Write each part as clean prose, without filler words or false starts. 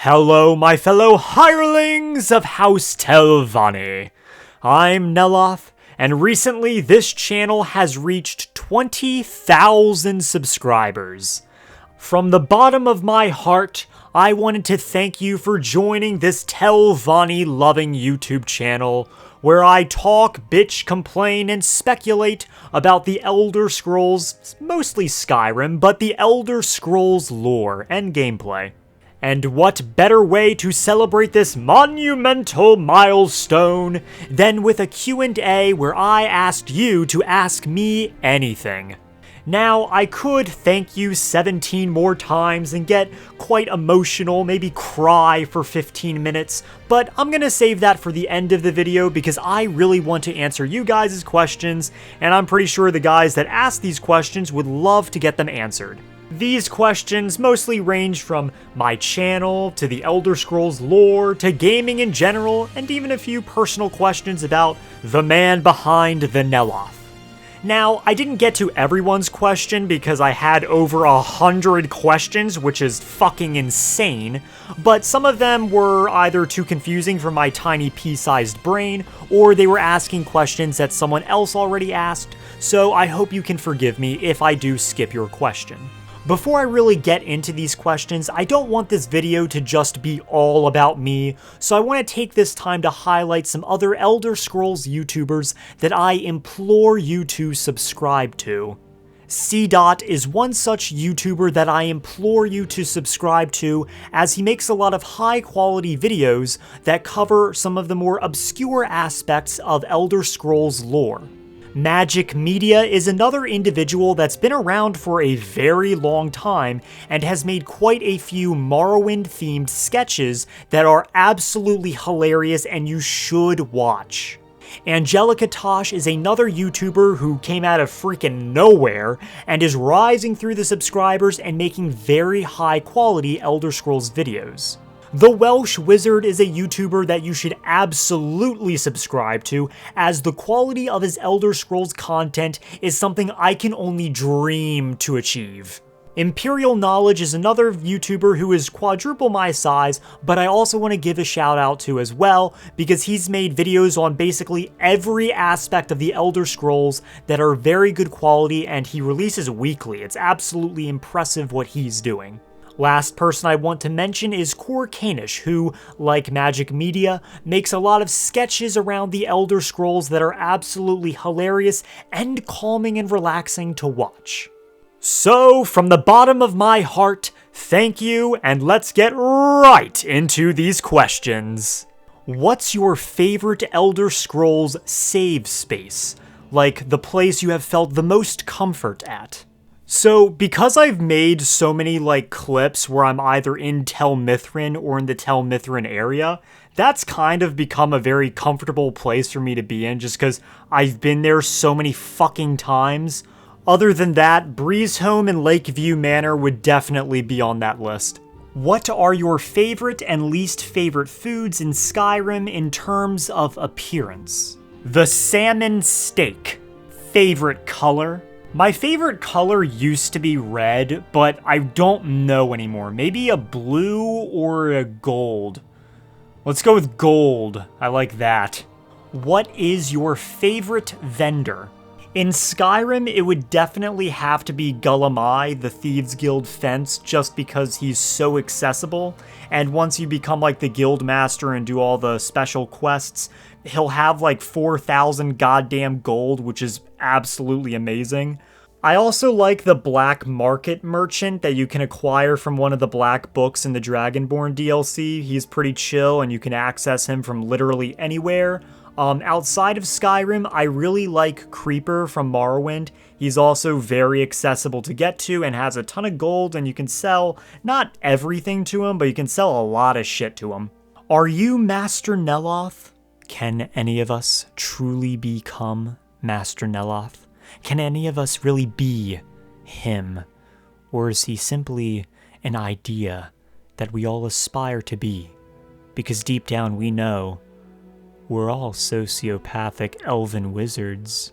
Hello, my fellow hirelings of House Telvanni. I'm Neloth, and recently this channel has reached 20,000 subscribers. From the bottom of my heart, I wanted to thank you for joining this Telvanni-loving YouTube channel, where I talk, bitch, complain, and speculate about the Elder Scrolls, mostly Skyrim, but the Elder Scrolls lore and gameplay. And what better way to celebrate this monumental milestone than with a Q&A where I asked you to ask me anything. Now, I could thank you 17 more times and get quite emotional, maybe cry for 15 minutes, but I'm gonna save that for the end of the video because I really want to answer you guys' questions, and I'm pretty sure the guys that asked these questions would love to get them answered. These questions mostly range from my channel, to the Elder Scrolls lore, to gaming in general, and even a few personal questions about the man behind the Neloth. Now, I didn't get to everyone's question because I had over 100 questions, which is fucking insane, but some of them were either too confusing for my tiny pea-sized brain, or they were asking questions that someone else already asked, so I hope you can forgive me if I do skip your question. Before I really get into these questions, I don't want this video to just be all about me, so I want to take this time to highlight some other Elder Scrolls YouTubers that I implore you to subscribe to. C-Dot is one such YouTuber that I implore you to subscribe to, as he makes a lot of high-quality videos that cover some of the more obscure aspects of Elder Scrolls lore. Magic Media is another individual that's been around for a very long time and has made quite a few Morrowind-themed sketches that are absolutely hilarious and you should watch. Angelica Tosh is another YouTuber who came out of freaking nowhere and is rising through the subscribers and making very high-quality Elder Scrolls videos. The Welsh Wizard is a YouTuber that you should absolutely subscribe to, as the quality of his Elder Scrolls content is something I can only dream to achieve. Imperial Knowledge is another YouTuber who is quadruple my size, but I also want to give a shout out to as well, because he's made videos on basically every aspect of the Elder Scrolls that are very good quality, and he releases weekly. It's absolutely impressive what he's doing. Last person I want to mention is Core Kanish, who, like Magic Media, makes a lot of sketches around the Elder Scrolls that are absolutely hilarious and calming and relaxing to watch. So, from the bottom of my heart, thank you, and let's get right into these questions. What's your favorite Elder Scrolls save space? Like, the place you have felt the most comfort at? So, because I've made so many, clips where I'm either in Tel Mithryn or in the Tel Mithryn area, that's kind of become a very comfortable place for me to be in, just because I've been there so many fucking times. Other than that, Breezehome and Lakeview Manor would definitely be on that list. What are your favorite and least favorite foods in Skyrim in terms of appearance? The salmon steak. Favorite color? My favorite color used to be red, but I don't know anymore. Maybe a blue or a gold. Let's go with gold. I like that. What is your favorite vendor? In Skyrim, it would definitely have to be Gulamai, the Thieves Guild fence, just because he's so accessible. And once you become the guild master and do all the special quests, he'll have 4,000 goddamn gold, which is absolutely amazing. I also like the Black Market Merchant that you can acquire from one of the Black Books in the Dragonborn DLC. He's pretty chill and you can access him from literally anywhere. Outside of Skyrim, I really like Creeper from Morrowind. He's also very accessible to get to and has a ton of gold, and you can sell not everything to him, but you can sell a lot of shit to him. Are you Master Neloth? Can any of us truly become Master Neloth? Can any of us really be him? Or is he simply an idea that we all aspire to be? Because deep down we know we're all sociopathic elven wizards.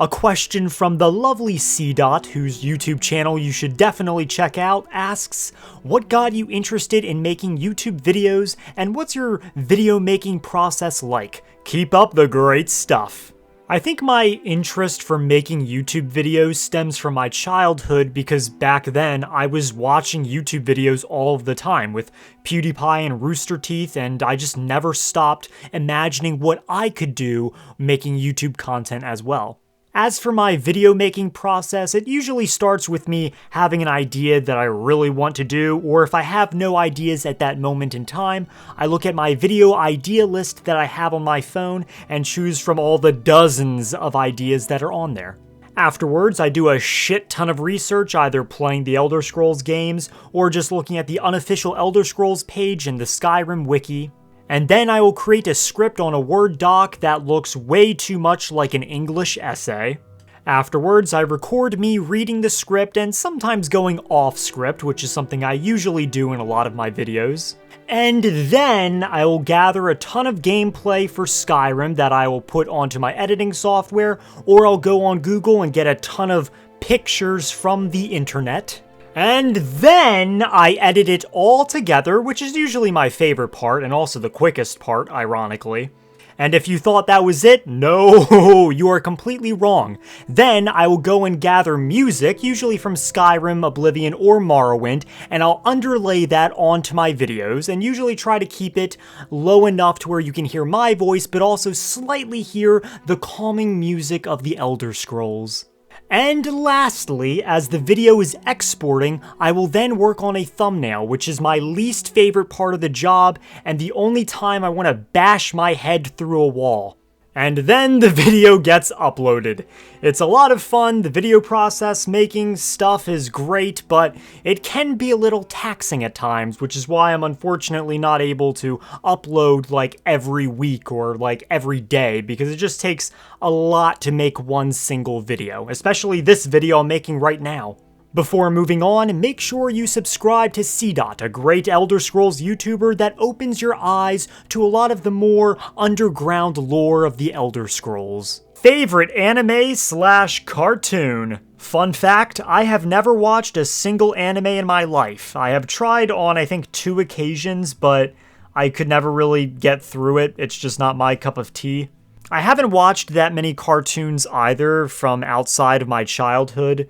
A question from the lovely C-Dot, whose YouTube channel you should definitely check out, asks, what got you interested in making YouTube videos, and what's your video making process like? Keep up the great stuff. I think my interest for making YouTube videos stems from my childhood because back then I was watching YouTube videos all of the time with PewDiePie and Rooster Teeth, and I just never stopped imagining what I could do making YouTube content as well. As for my video making process, it usually starts with me having an idea that I really want to do, or if I have no ideas at that moment in time, I look at my video idea list that I have on my phone and choose from all the dozens of ideas that are on there. Afterwards, I do a shit ton of research, either playing the Elder Scrolls games or just looking at the unofficial Elder Scrolls page in the Skyrim wiki. And then I will create a script on a Word doc that looks way too much like an English essay. Afterwards, I record me reading the script and sometimes going off script, which is something I usually do in a lot of my videos. And then I will gather a ton of gameplay for Skyrim that I will put onto my editing software, or I'll go on Google and get a ton of pictures from the internet. And then I edit it all together, which is usually my favorite part and also the quickest part, ironically. And if you thought that was it, no, you are completely wrong. Then I will go and gather music, usually from Skyrim, Oblivion, or Morrowind, and I'll underlay that onto my videos and usually try to keep it low enough to where you can hear my voice, but also slightly hear the calming music of the Elder Scrolls. And lastly, as the video is exporting, I will then work on a thumbnail, which is my least favorite part of the job and the only time I want to bash my head through a wall. And then the video gets uploaded. It's a lot of fun, the video process making stuff is great, but it can be a little taxing at times, which is why I'm unfortunately not able to upload like every week or like every day, because it just takes a lot to make one single video, especially this video I'm making right now. Before moving on, make sure you subscribe to C-Dot, a great Elder Scrolls YouTuber that opens your eyes to a lot of the more underground lore of the Elder Scrolls. Favorite anime/cartoon? Fun fact, I have never watched a single anime in my life. I have tried on, I think, 2 occasions, but I could never really get through it. It's just not my cup of tea. I haven't watched that many cartoons either from outside of my childhood.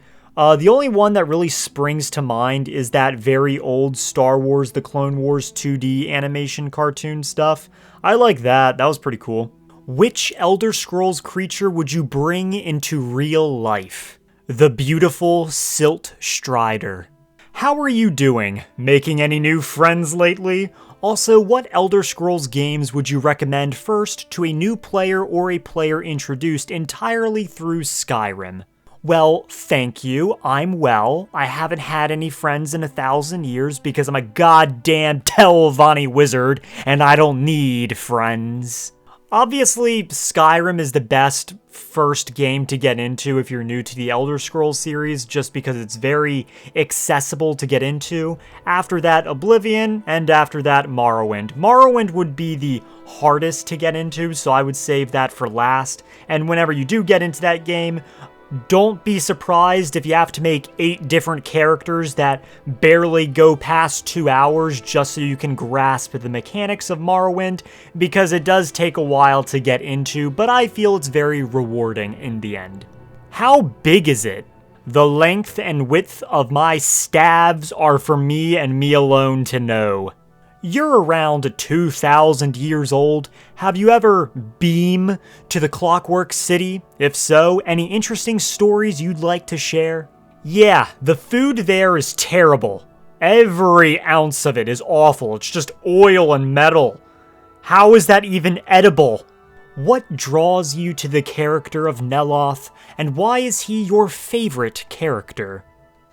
The only one that really springs to mind is that very old Star Wars The Clone Wars 2D animation cartoon stuff. I like that, that was pretty cool. Which Elder Scrolls creature would you bring into real life? The beautiful Silt Strider. How are you doing? Making any new friends lately? Also, what Elder Scrolls games would you recommend first to a new player or a player introduced entirely through Skyrim? Well, thank you. I'm well. I haven't had any friends in 1,000 years because I'm a goddamn Telvanni wizard and I don't need friends. Obviously, Skyrim is the best first game to get into if you're new to the Elder Scrolls series, just because it's very accessible to get into. After that, Oblivion, and after that, Morrowind. Morrowind would be the hardest to get into, so I would save that for last. And whenever you do get into that game, don't be surprised if you have to make 8 different characters that barely go past 2 hours just so you can grasp the mechanics of Morrowind, because it does take a while to get into, but I feel it's very rewarding in the end. How big is it? The length and width of my stabs are for me and me alone to know. You're around 2,000 years old. Have you ever been to the Clockwork City? If so, any interesting stories you'd like to share? Yeah, the food there is terrible. Every ounce of it is awful. It's just oil and metal. How is that even edible? What draws you to the character of Neloth, and why is he your favorite character?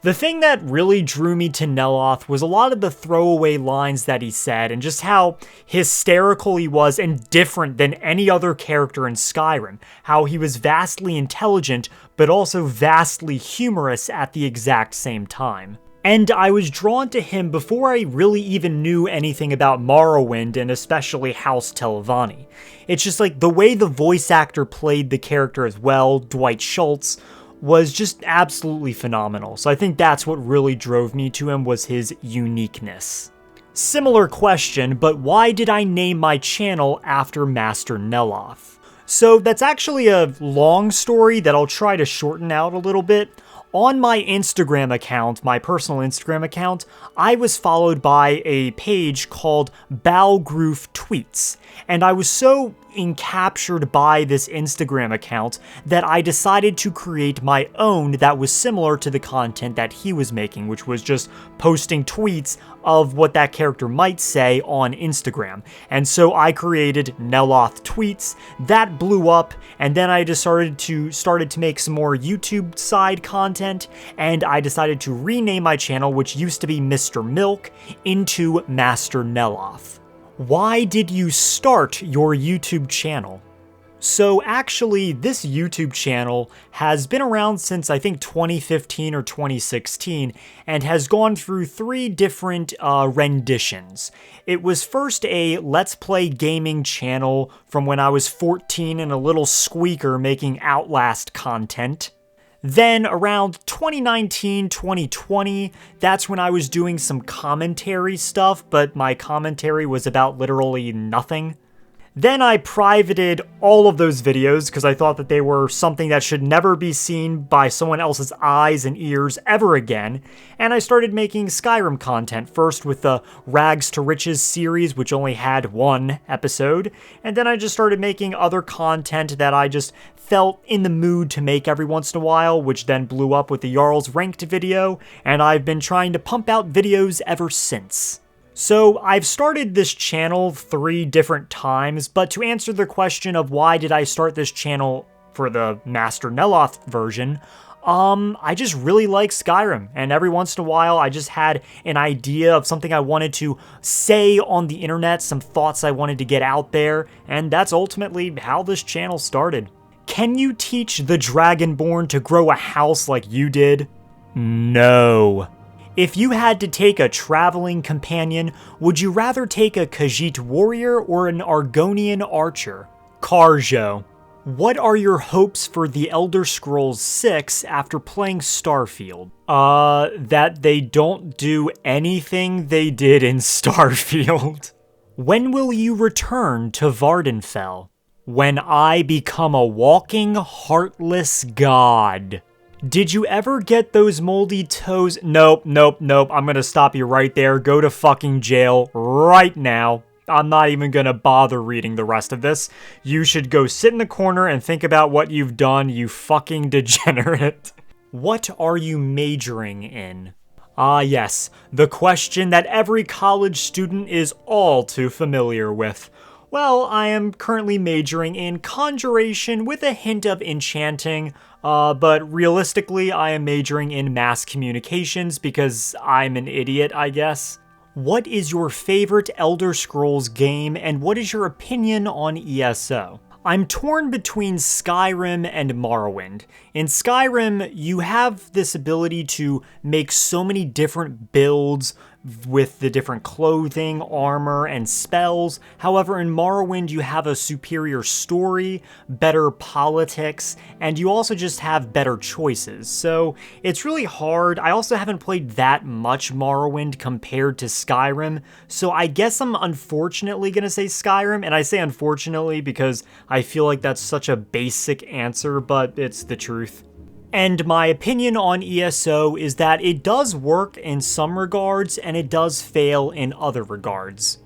The thing that really drew me to Neloth was a lot of the throwaway lines that he said and just how hysterical he was and different than any other character in Skyrim. How he was vastly intelligent, but also vastly humorous at the exact same time. And I was drawn to him before I really even knew anything about Morrowind and especially House Telvanni. It's just like the way the voice actor played the character as well, Dwight Schultz, was just absolutely phenomenal. So I think that's what really drove me to him, was his uniqueness. Similar question, but why did I name my channel after Master Neloth? So that's actually a long story that I'll try to shorten out a little bit. On my Instagram account, my personal Instagram account, I was followed by a page called Balgroof Tweets, and I was so encaptured by this Instagram account that I decided to create my own that was similar to the content that he was making, which was just posting tweets of what that character might say on Instagram. And so I created Neloth Tweets. That blew up, and then I just started to make some more YouTube side content, and I decided to rename my channel, which used to be Mr. Milk, into Master Neloth. Why did you start your YouTube channel? So actually, this YouTube channel has been around since I think 2015 or 2016 and has gone through 3 different renditions. It was first a Let's Play gaming channel from when I was 14 and a little squeaker making Outlast content. Then around 2019, 2020, that's when I was doing some commentary stuff, but my commentary was about literally nothing. Then I privated all of those videos because I thought that they were something that should never be seen by someone else's eyes and ears ever again, and I started making Skyrim content, first with the Rags to Riches series, which only had 1 episode, and then I just started making other content that I just felt in the mood to make every once in a while, which then blew up with the Jarl's Ranked video, and I've been trying to pump out videos ever since. So I've started this channel 3 different times, but to answer the question of why did I start this channel for the Master Neloth version, I just really like Skyrim, and every once in a while I just had an idea of something I wanted to say on the internet, some thoughts I wanted to get out there, and that's ultimately how this channel started. Can you teach the Dragonborn to grow a house like you did? No. If you had to take a traveling companion, would you rather take a Khajiit warrior or an Argonian archer? Karjo. What are your hopes for The Elder Scrolls 6 after playing Starfield? That they don't do anything they did in Starfield. When will you return to Vardenfell? When I become a walking, heartless god. Did you ever get those moldy toes? Nope. I'm gonna stop you right there. Go to fucking jail right now. I'm not even gonna bother reading the rest of this. You should go sit in the corner and think about what you've done, you fucking degenerate. What are you majoring in? Ah yes, the question that every college student is all too familiar with. Well, I am currently majoring in conjuration with a hint of enchanting, but realistically I am majoring in mass communications because I'm an idiot, I guess. What is your favorite Elder Scrolls game, and what is your opinion on ESO? I'm torn between Skyrim and Morrowind. In Skyrim, you have this ability to make so many different builds with the different clothing, armor, and spells. However, in Morrowind, you have a superior story, better politics, and you also just have better choices. So it's really hard. I also haven't played that much Morrowind compared to Skyrim, so I guess I'm unfortunately gonna say Skyrim, and I say unfortunately because I feel like that's such a basic answer, but it's the truth. And my opinion on ESO is that it does work in some regards, and it does fail in other regards.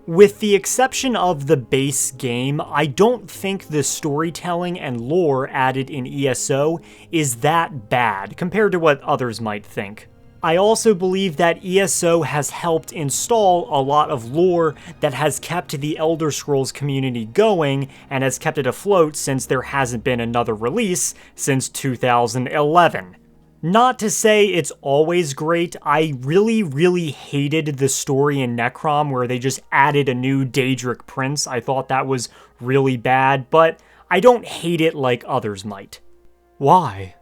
With the exception of the base game, I don't think the storytelling and lore added in ESO is that bad, compared to what others might think. I also believe that ESO has helped install a lot of lore that has kept the Elder Scrolls community going and has kept it afloat since there hasn't been another release since 2011. Not to say it's always great. I really hated the story in Necrom where they just added a new Daedric prince. I thought that was really bad, but I don't hate it like others might. Why?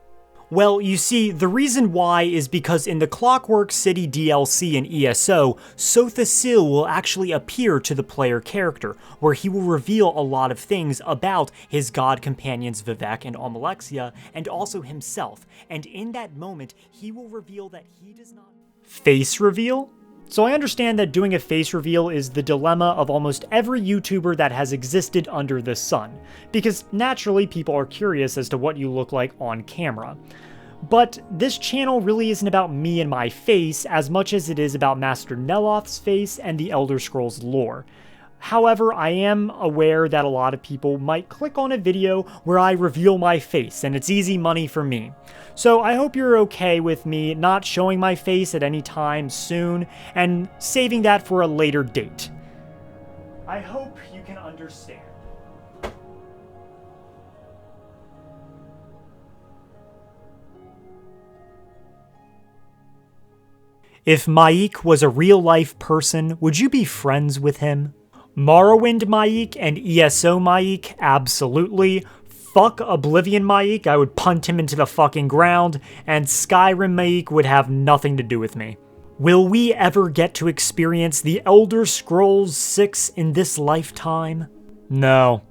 Well, you see, the reason why is because in the Clockwork City DLC in ESO, Sothasil will actually appear to the player character, where he will reveal a lot of things about his god companions Vivek and Almalexia, and also himself, and in that moment, he will reveal that he does not... Face reveal? So I understand that doing a face reveal is the dilemma of almost every YouTuber that has existed under the sun, because naturally people are curious as to what you look like on camera. But this channel really isn't about me and my face as much as it is about Master Neloth's face and the Elder Scrolls lore. However, I am aware that a lot of people might click on a video where I reveal my face, and it's easy money for me. So I hope you're okay with me not showing my face at any time soon, and saving that for a later date. I hope you can understand. If Maik was a real-life person, would you be friends with him? Morrowind Maik and ESO Maik, absolutely. Fuck Oblivion Maik, I would punt him into the fucking ground, and Skyrim Maik would have nothing to do with me. Will we ever get to experience the Elder Scrolls 6 in this lifetime? No.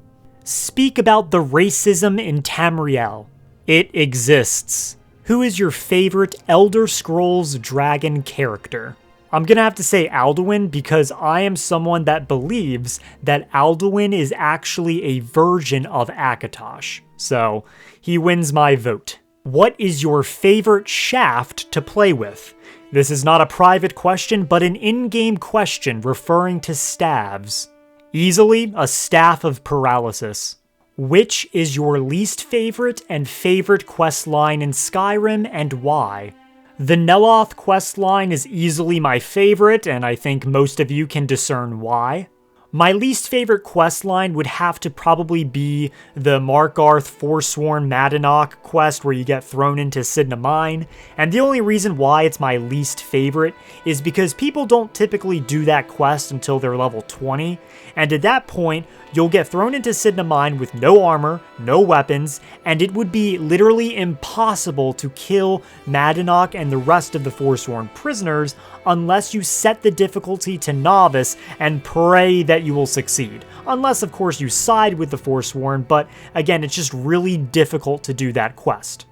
Speak about the racism in Tamriel. It exists. Who is your favorite Elder Scrolls dragon character? I'm gonna have to say Alduin because I am someone that believes that Alduin is actually a version of Akatosh. So, he wins my vote. What is your favorite shaft to play with? This is not a private question, but an in-game question referring to staves. Easily, a Staff of Paralysis. Which is your least favorite and favorite questline in Skyrim, and why? The Neloth questline is easily my favorite, and I think most of you can discern why. My least favorite questline would have to probably be the Markarth Forsworn Madanach quest where you get thrown into Cidhna Mine, and the only reason why it's my least favorite is because people don't typically do that quest until they're level 20, and at that point, you'll get thrown into Cidhna Mine with no armor, no weapons, and it would be literally impossible to kill Madanach and the rest of the Forsworn prisoners unless you set the difficulty to Novice and pray that you will succeed. Unless, of course, you side with the Forsworn, but again, it's just really difficult to do that quest.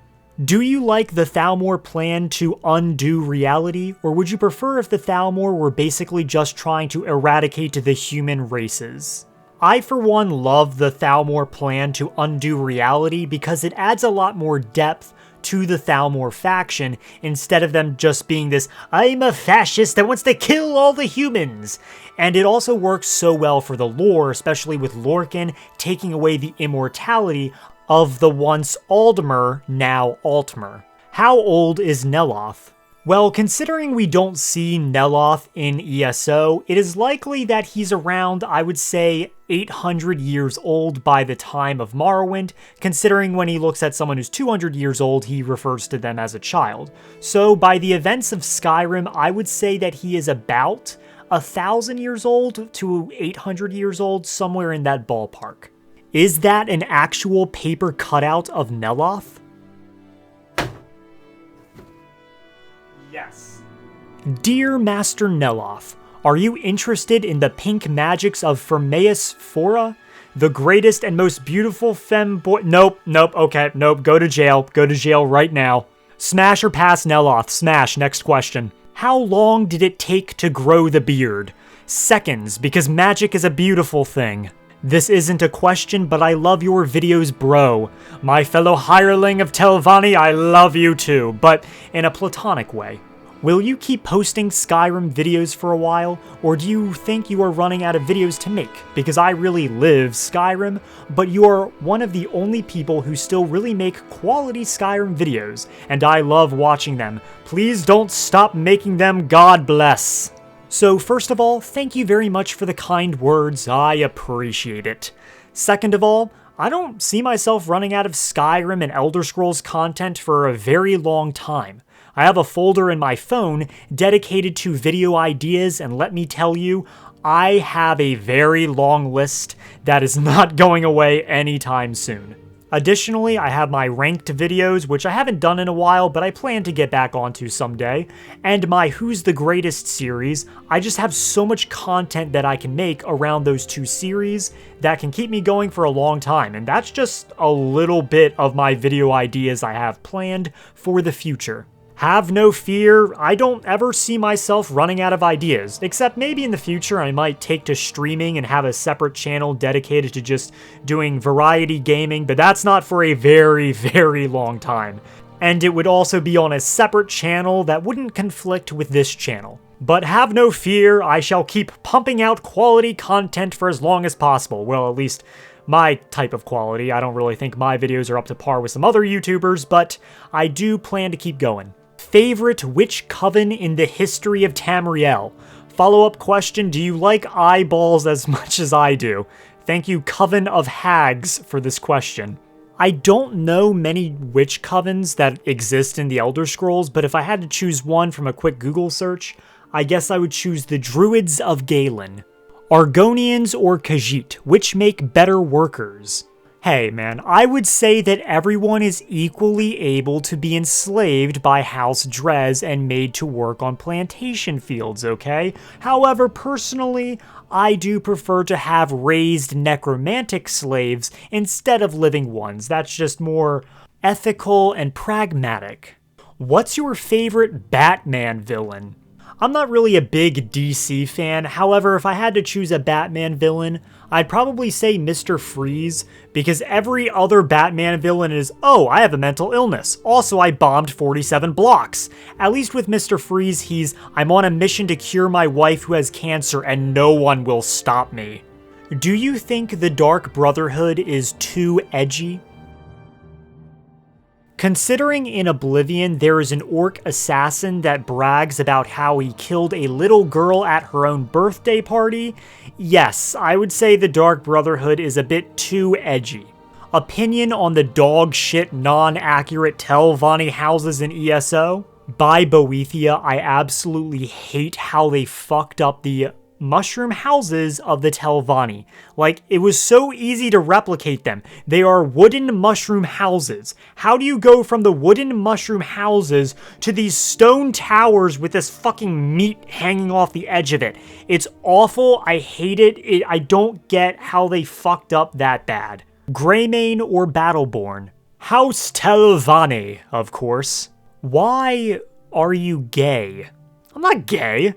Do you like the Thalmor plan to undo reality, or would you prefer if the Thalmor were basically just trying to eradicate the human races? I, for one, love the Thalmor plan to undo reality because it adds a lot more depth to the Thalmor faction instead of them just being this, I'm a fascist that wants to kill all the humans. And it also works so well for the lore, especially with Lorcan taking away the immortality of the once Aldmer, now Altmer. How old is Neloth? Well, considering we don't see Neloth in ESO, it is likely that he's around, I would say, 800 years old by the time of Morrowind, considering when he looks at someone who's 200 years old, he refers to them as a child. So by the events of Skyrim, I would say that he is about 1,000 years old to 800 years old, somewhere in that ballpark. Is that an actual paper cutout of Neloth? Yes. Dear Master Neloth, are you interested in the pink magics of Firmaeus Fora? The greatest and most beautiful femboy— Nope, okay, go to jail right now. Smash or pass Neloth, smash, next question. How long did it take to grow the beard? Seconds, because magic is a beautiful thing. This isn't a question, but I love your videos, bro. My fellow hireling of Telvanni, I love you too, but in a platonic way. Will you keep posting Skyrim videos for a while, or do you think you are running out of videos to make? Because I really live Skyrim, but you are one of the only people who still really make quality Skyrim videos, and I love watching them. Please don't stop making them, God bless. So first of all, thank you very much for the kind words, I appreciate it. Second of all, I don't see myself running out of Skyrim and Elder Scrolls content for a very long time. I have a folder in my phone dedicated to video ideas, and let me tell you, I have a very long list that is not going away anytime soon. Additionally, I have my ranked videos, which I haven't done in a while, but I plan to get back onto someday, and my Who's the Greatest series. I just have so much content that I can make around those two series that can keep me going for a long time, and that's just a little bit of my video ideas I have planned for the future. Have no fear, I don't ever see myself running out of ideas, except maybe in the future I might take to streaming and have a separate channel dedicated to just doing variety gaming, but that's not for a very, very long time. And it would also be on a separate channel that wouldn't conflict with this channel. But have no fear, I shall keep pumping out quality content for as long as possible. Well, at least my type of quality. I don't really think my videos are up to par with some other YouTubers, but I do plan to keep going. Favorite witch coven in the history of Tamriel? Follow-up question, do you like eyeballs as much as I do? Thank you, Coven of Hags, for this question. I don't know many witch covens that exist in the Elder Scrolls, but if I had to choose one from a quick Google search, I guess I would choose the Druids of Galen. Argonians or Khajiit, which make better workers? Hey man, I would say that everyone is equally able to be enslaved by House Drez and made to work on plantation fields, okay? However, personally, I do prefer to have raised necromantic slaves instead of living ones. That's just more ethical and pragmatic. What's your favorite Batman villain? I'm not really a big DC fan, however, if I had to choose a Batman villain, I'd probably say Mr. Freeze, because every other Batman villain is, oh, I have a mental illness. Also, I bombed 47 blocks. At least with Mr. Freeze, he's, I'm on a mission to cure my wife who has cancer and no one will stop me. Do you think the Dark Brotherhood is too edgy? Considering in Oblivion there is an orc assassin that brags about how he killed a little girl at her own birthday party, yes, I would say the Dark Brotherhood is a bit too edgy. Opinion on the dog shit non-accurate Telvanni houses in ESO? By Boethia, I absolutely hate how they fucked up the mushroom houses of the Telvanni. Like, it was so easy to replicate them. They are wooden mushroom houses. How do you go from the wooden mushroom houses to these stone towers with this fucking meat hanging off the edge of it? It's awful. I hate it. I don't get how they fucked up that bad. Greymane or Battleborn? House Telvanni, of course. Why are you gay? I'm not gay.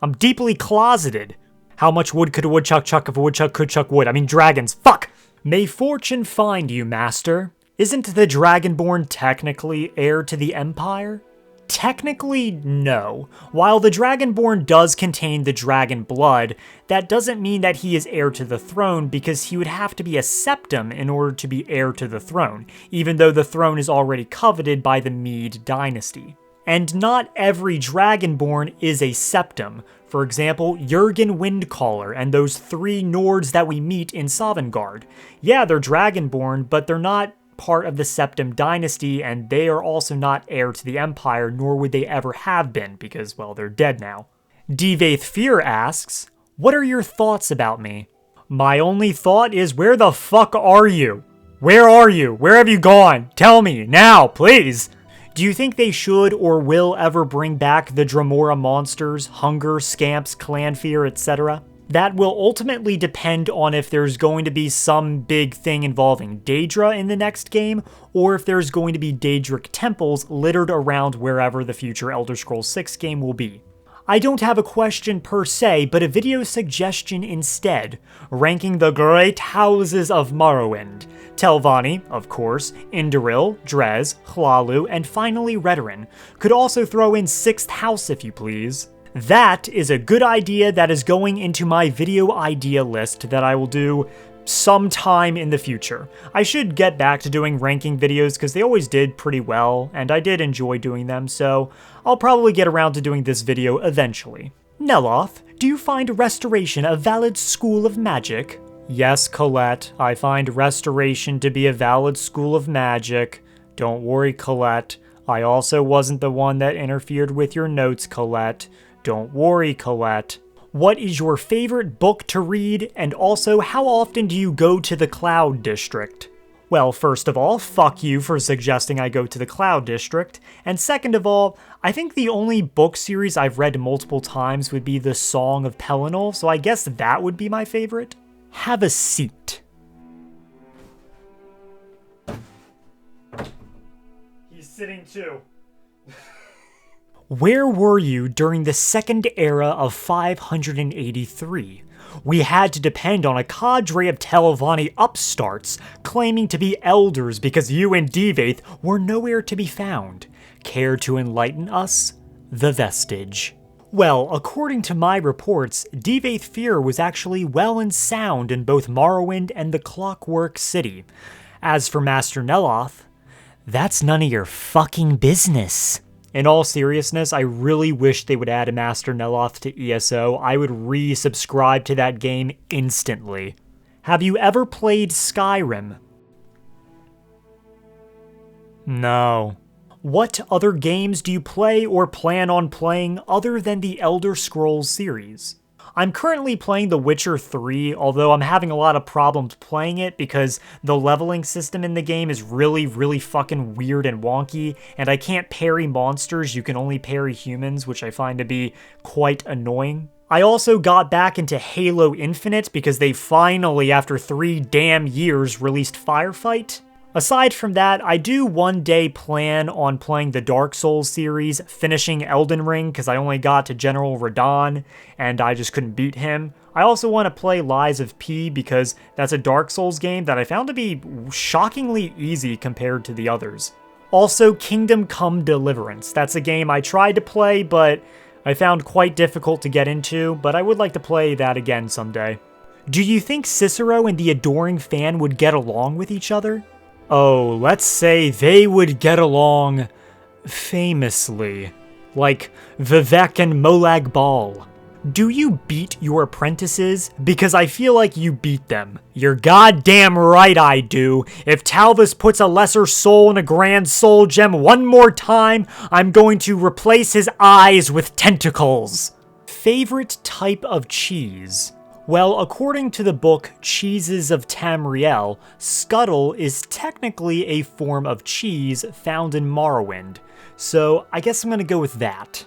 I'm deeply closeted. How much wood could a woodchuck chuck if a woodchuck could chuck wood? I mean dragons, fuck! May fortune find you, master. Isn't the Dragonborn technically heir to the Empire? Technically, no. While the Dragonborn does contain the dragon blood, that doesn't mean that he is heir to the throne because he would have to be a septum in order to be heir to the throne, even though the throne is already coveted by the Mede dynasty. And not every Dragonborn is a septum. For example, Jurgen Windcaller and those 3 Nords that we meet in Sovngarde. Yeah, they're Dragonborn, but they're not part of the Septim dynasty, and they are also not heir to the Empire, nor would they ever have been, because, well, they're dead now. Devaith Fear asks, what are your thoughts about me? My only thought is, where the fuck are you? Where are you? Where have you gone? Tell me, now, please! Do you think they should or will ever bring back the Dremora monsters, Hunger, Scamps, Clanfear, etc.? That will ultimately depend on if there's going to be some big thing involving Daedra in the next game, or if there's going to be Daedric temples littered around wherever the future Elder Scrolls 6 game will be. I don't have a question per se, but a video suggestion instead, ranking the great houses of Morrowind. Telvanni, of course, Indoril, Drez, Hlalu, and finally Redoran. Could also throw in 6th house if you please. That is a good idea that is going into my video idea list that I will do sometime in the future. I should get back to doing ranking videos because they always did pretty well, and I did enjoy doing them, so I'll probably get around to doing this video eventually. Neloth, do you find Restoration a valid school of magic? Yes, Colette, I find Restoration to be a valid school of magic. Don't worry, Colette. I also wasn't the one that interfered with your notes, Colette. Don't worry, Colette. What is your favorite book to read, and also how often do you go to the Cloud District? Well, first of all, fuck you for suggesting I go to the Cloud District, and second of all, I think the only book series I've read multiple times would be The Song of Pelennor, so I guess that would be my favorite. Have a seat. He's sitting too. Where were you during the Second Era of 583? We had to depend on a cadre of Telvanni upstarts claiming to be elders because you and Devaith were nowhere to be found. Care to enlighten us? The Vestige. Well, according to my reports, Devaith Fear was actually well and sound in both Morrowind and the Clockwork City. As for Master Neloth, that's none of your fucking business. In all seriousness, I really wish they would add a Master Neloth to ESO. I would resubscribe to that game instantly. Have you ever played Skyrim? No. What other games do you play or plan on playing other than the Elder Scrolls series? I'm currently playing The Witcher 3, although I'm having a lot of problems playing it because the leveling system in the game is really fucking weird and wonky, and I can't parry monsters, you can only parry humans, which I find to be quite annoying. I also got back into Halo Infinite because they finally, after 3 damn years, released Firefight. Aside from that, I do one day plan on playing the Dark Souls series, finishing Elden Ring because I only got to General Radahn and I just couldn't beat him. I also want to play Lies of P because that's a Dark Souls game that I found to be shockingly easy compared to the others. Also, Kingdom Come Deliverance. That's a game I tried to play, but I found quite difficult to get into, but I would like to play that again someday. Do you think Cicero and the Adoring Fan would get along with each other? Oh, let's say they would get along famously. Like Vivek and Molag Bal. Do you beat your apprentices? Because I feel like you beat them. You're goddamn right I do. If Talvis puts a lesser soul in a grand soul gem one more time, I'm going to replace his eyes with tentacles. Favorite type of cheese? Well, according to the book Cheeses of Tamriel, Scuttle is technically a form of cheese found in Morrowind, so I guess I'm gonna go with that.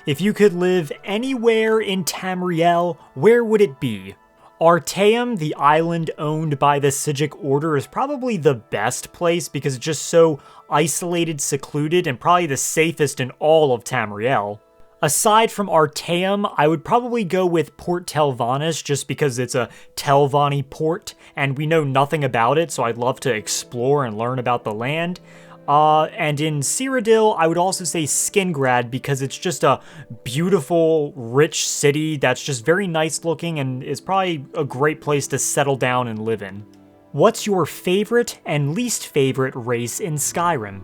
If you could live anywhere in Tamriel, where would it be? Artaeum, the island owned by the Psijic Order, is probably the best place because it's just so isolated, secluded, and probably the safest in all of Tamriel. Aside from Artaeum, I would probably go with Port Telvannis just because it's a Telvanni port, and we know nothing about it, so I'd love to explore and learn about the land. And in Cyrodiil, I would also say Skingrad because it's just a beautiful, rich city that's just very nice looking and is probably a great place to settle down and live in. What's your favorite and least favorite race in Skyrim?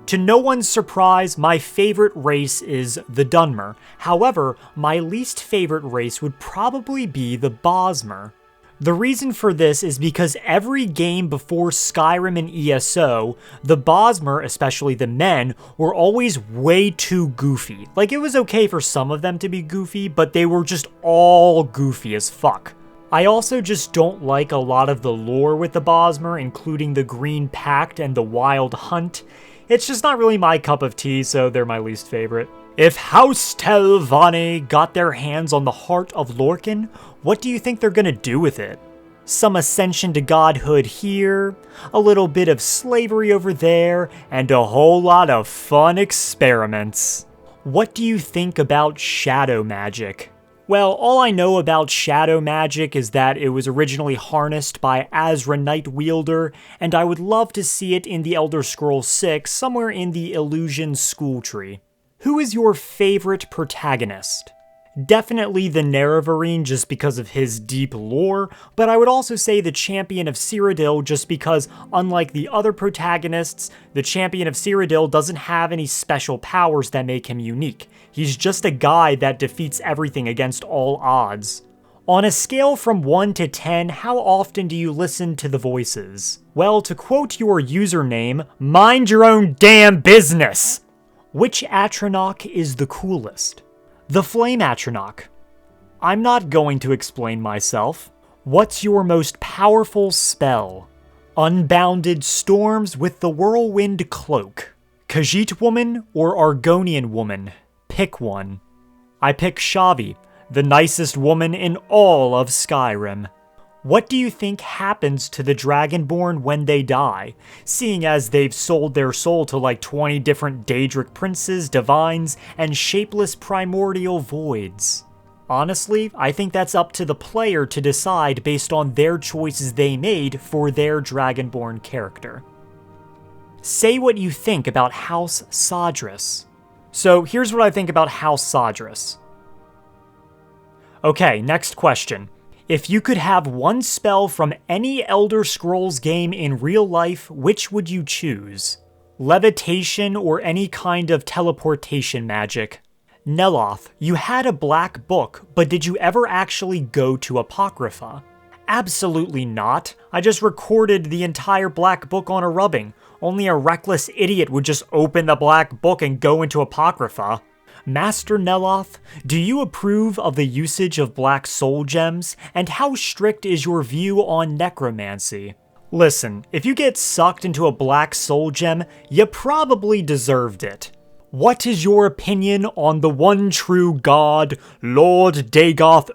To no one's surprise, my favorite race is the Dunmer. However, my least favorite race would probably be the Bosmer. The reason for this is because every game before Skyrim and ESO, the Bosmer, especially the men, were always way too goofy. Like, it was okay for some of them to be goofy, but they were just all goofy as fuck. I also just don't like a lot of the lore with the Bosmer, including the Green Pact and the Wild Hunt. It's just not really my cup of tea, so they're my least favorite. If House Telvanni got their hands on the heart of Lorkhan, what do you think they're gonna do with it? Some ascension to godhood here, a little bit of slavery over there, and a whole lot of fun experiments. What do you think about shadow magic? Well, all I know about shadow magic is that it was originally harnessed by Azra Nightwielder, and I would love to see it in the Elder Scrolls 6 somewhere in the Illusion School Tree. Who is your favorite protagonist? Definitely the Nerevarine just because of his deep lore, but I would also say the Champion of Cyrodiil just because, unlike the other protagonists, the Champion of Cyrodiil doesn't have any special powers that make him unique. He's just a guy that defeats everything against all odds. On a scale from 1 to 10, how often do you listen to the voices? Well, to quote your username, mind your own damn business! Which Atronach is the coolest? The Flame Atronach. I'm not going to explain myself. What's your most powerful spell? Unbounded storms with the whirlwind cloak. Khajiit woman or Argonian woman? Pick one. I pick Shavi, the nicest woman in all of Skyrim. What do you think happens to the Dragonborn when they die, seeing as they've sold their soul to like 20 different Daedric princes, divines, and shapeless primordial voids? Honestly, I think that's up to the player to decide based on their choices they made for their Dragonborn character. Say what you think about House Sadris. So here's what I think about House Sadris. Okay, next question. If you could have one spell from any Elder Scrolls game in real life, which would you choose? Levitation or any kind of teleportation magic? Neloth, you had a black book, but did you ever actually go to Apocrypha? Absolutely not. I just recorded the entire black book on a rubbing. Only a reckless idiot would just open the black book and go into Apocrypha. Master Neloth, do you approve of the usage of black soul gems, and how strict is your view on necromancy? Listen, if you get sucked into a black soul gem, you probably deserved it. What is your opinion on the one true god, Lord Dagoth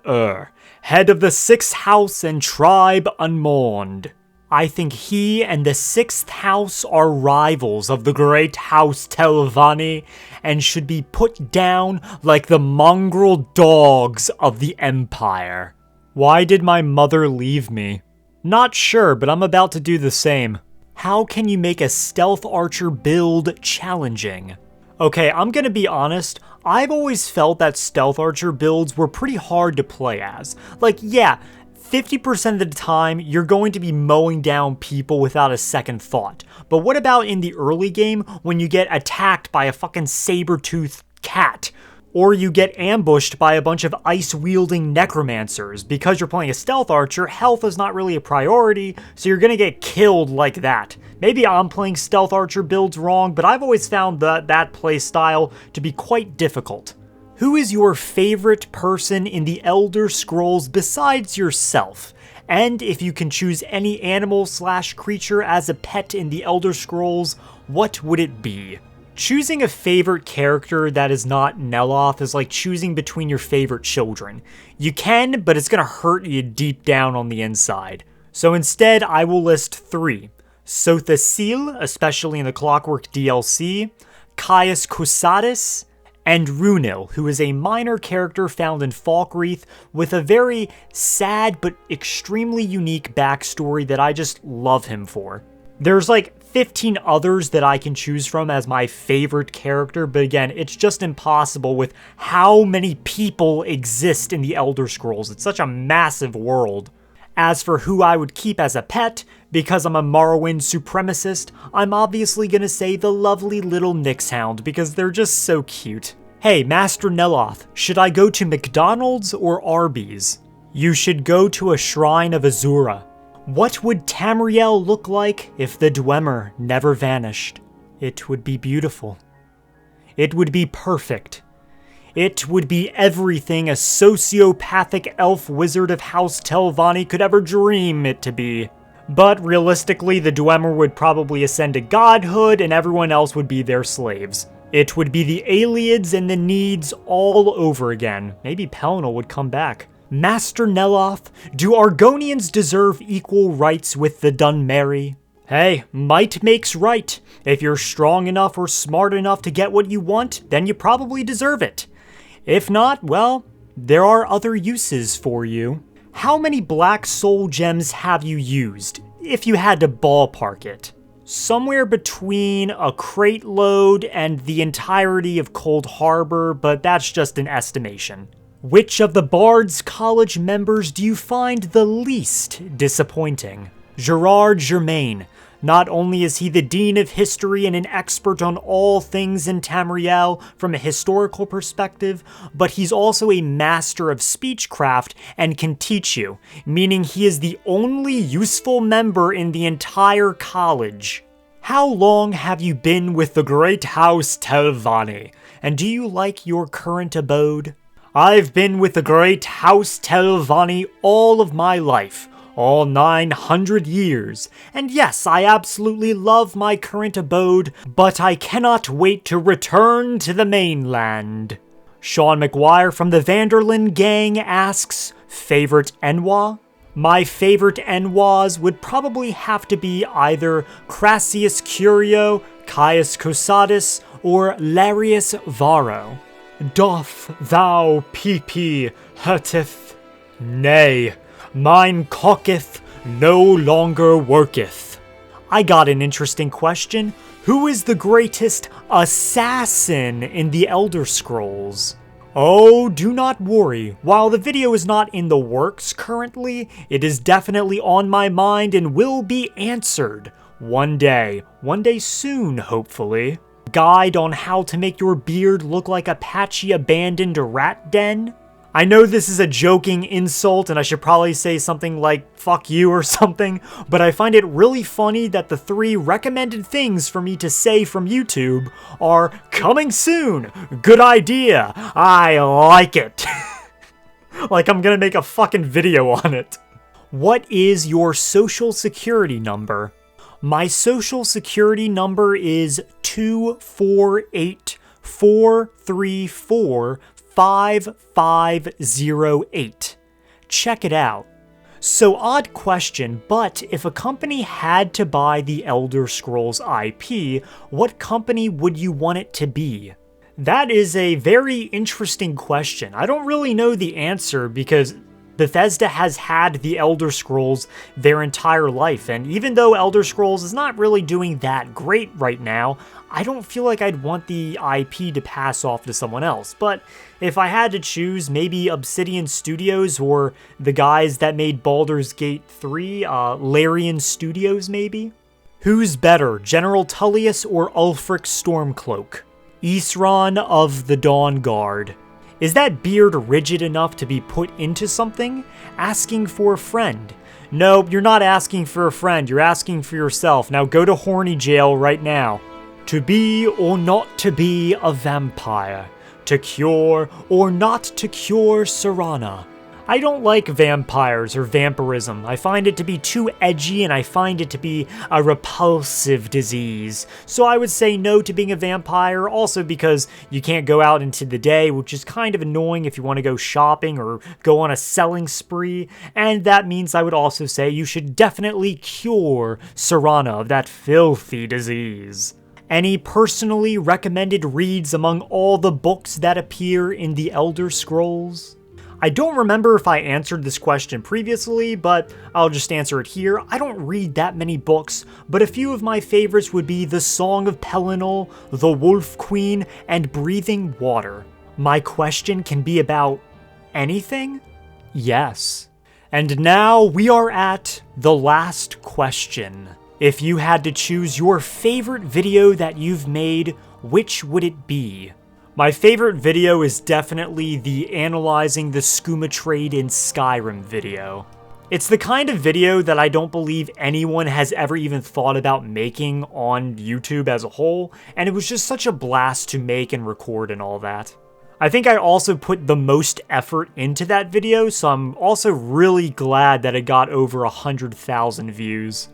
head of the 6th house and tribe unmourned? I think he and the 6th house are rivals of the great House Telvanni and should be put down like the mongrel dogs of the Empire. Why did my mother leave me? Not sure, but I'm about to do the same. How can you make a stealth archer build challenging? Okay, I'm gonna be honest, I've always felt that stealth archer builds were pretty hard to play as. Like, yeah, 50% of the time, you're going to be mowing down people without a second thought. But what about in the early game when you get attacked by a fucking saber-toothed cat? Or you get ambushed by a bunch of ice-wielding necromancers. Because you're playing a stealth archer, health is not really a priority, so you're gonna get killed like that. Maybe I'm playing stealth archer builds wrong, but I've always found that playstyle to be quite difficult. Who is your favorite person in the Elder Scrolls besides yourself? And if you can choose any animal/creature as a pet in the Elder Scrolls, what would it be? Choosing a favorite character that is not Neloth is like choosing between your favorite children. You can, but it's gonna hurt you deep down on the inside. So instead, I will list 3. Sothasil, especially in the Clockwork DLC, Caius Cusadis, and Runil, who is a minor character found in Falkreath with a very sad but extremely unique backstory that I just love him for. There's like 15 others that I can choose from as my favorite character, but again, it's just impossible with how many people exist in the Elder Scrolls. It's such a massive world. As for who I would keep as a pet, because I'm a Morrowind supremacist, I'm obviously gonna say the lovely little Nyxhound because they're just so cute. Hey, Master Neloth, should I go to McDonald's or Arby's? You should go to a shrine of Azura. What would Tamriel look like if the Dwemer never vanished? It would be beautiful. It would be perfect. It would be everything a sociopathic elf wizard of House Telvanni could ever dream it to be. But realistically, the Dwemer would probably ascend to godhood and everyone else would be their slaves. It would be the Aelids and the Needs all over again. Maybe Pelennor would come back. Master Neloth, do Argonians deserve equal rights with the Dunmeri? Hey, might makes right. If you're strong enough or smart enough to get what you want, then you probably deserve it. If not, well, there are other uses for you. How many black soul gems have you used, if you had to ballpark it? Somewhere between a crate load and the entirety of Cold Harbor, but that's just an estimation. Which of the Bard's College members do you find the least disappointing? Gerard Germain. Not only is he the Dean of History and an expert on all things in Tamriel from a historical perspective, but he's also a master of speechcraft and can teach you, meaning he is the only useful member in the entire college. How long have you been with the great House Telvanni, and do you like your current abode? I've been with the great House Telvanni all of my life, all 900 years. And yes, I absolutely love my current abode, but I cannot wait to return to the mainland. Sean McGuire from the Vanderlyn Gang asks, favorite Enwa? My favorite Enwas would probably have to be either Crassius Curio, Caius Cosadus, or Larius Varro. Doth thou PP hurteth? Nay, mine cocketh no longer worketh. I got an interesting question. Who is the greatest assassin in the Elder Scrolls? Oh, do not worry. While the video is not in the works currently, it is definitely on my mind and will be answered one day soon, hopefully. Guide on how to make your beard look like a patchy abandoned rat den? I know this is a joking insult and I should probably say something like fuck you or something, but I find it really funny that the 3 recommended things for me to say from YouTube are coming soon, good idea, I like it. Like I'm gonna make a fucking video on it. What is your social security number? My social security number is 248-434-5508. Check it out. So odd question, but if a company had to buy the Elder Scrolls IP, what company would you want it to be? That is a very interesting question. I don't really know the answer because Bethesda has had the Elder Scrolls their entire life, and even though Elder Scrolls is not really doing that great right now, I don't feel like I'd want the IP to pass off to someone else. But if I had to choose, maybe Obsidian Studios or the guys that made Baldur's Gate 3, Larian Studios maybe? Who's better, General Tullius or Ulfric Stormcloak? Isran of the Dawn Guard. Is that beard rigid enough to be put into something? Asking for a friend. No, you're not asking for a friend, you're asking for yourself. Now go to horny jail right now. To be or not to be a vampire. To cure or not to cure Serana. I don't like vampires or vampirism. I find it to be too edgy and I find it to be a repulsive disease. So I would say no to being a vampire, also because you can't go out into the day, which is kind of annoying if you want to go shopping or go on a selling spree. And that means I would also say you should definitely cure Serana of that filthy disease. Any personally recommended reads among all the books that appear in the Elder Scrolls? I don't remember if I answered this question previously, but I'll just answer it here. I don't read that many books, but a few of my favorites would be The Song of Pelennor, The Wolf Queen, and Breathing Water. My question can be about anything? Yes. And now we are at the last question. If you had to choose your favorite video that you've made, which would it be? My favorite video is definitely the Analyzing the Skooma Trade in Skyrim video. It's the kind of video that I don't believe anyone has ever even thought about making on YouTube as a whole, and it was just such a blast to make and record and all that. I think I also put the most effort into that video, so I'm also really glad that it got over 100,000 views.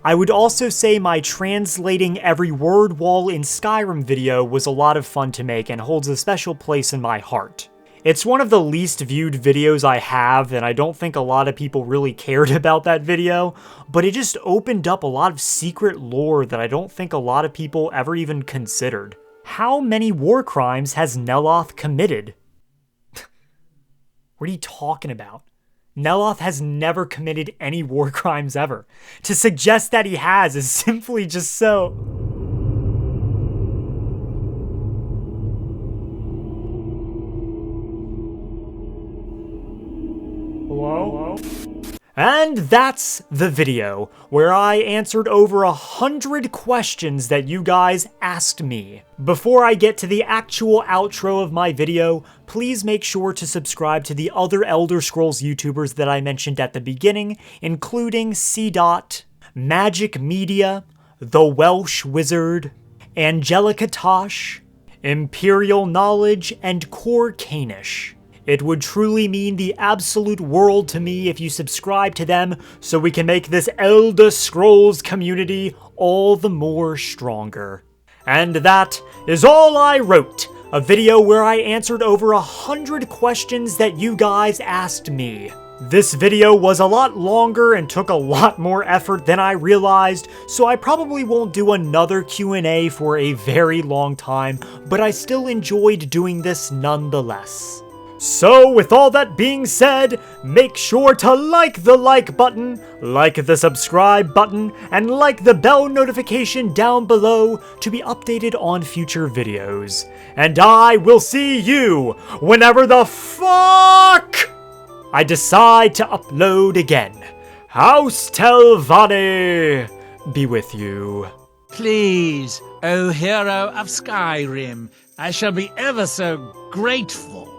I would also say my translating every word wall in Skyrim video was a lot of fun to make and holds a special place in my heart. It's one of the least viewed videos I have, and I don't think a lot of people really cared about that video, but it just opened up a lot of secret lore that I don't think a lot of people ever even considered. How many war crimes has Neloth committed? What are you talking about? Neloth has never committed any war crimes ever. To suggest that he has is simply just so... Hello? And that's the video, where I answered over 100 questions that you guys asked me. Before I get to the actual outro of my video, please make sure to subscribe to the other Elder Scrolls YouTubers that I mentioned at the beginning, including C. Magic Media, The Welsh Wizard, Angelica Tosh, Imperial Knowledge, and Core Kanish. It would truly mean the absolute world to me if you subscribe to them so we can make this Elder Scrolls community all the more stronger. And that is all I wrote, a video where I answered over 100 questions that you guys asked me. This video was a lot longer and took a lot more effort than I realized, so I probably won't do another Q&A for a very long time, but I still enjoyed doing this nonetheless. So with all that being said, make sure to like the like button, like the subscribe button, and like the bell notification down below to be updated on future videos. And I will see you whenever the fuck I decide to upload again. House Telvanni be with you. Please, O hero of Skyrim, I shall be ever so grateful.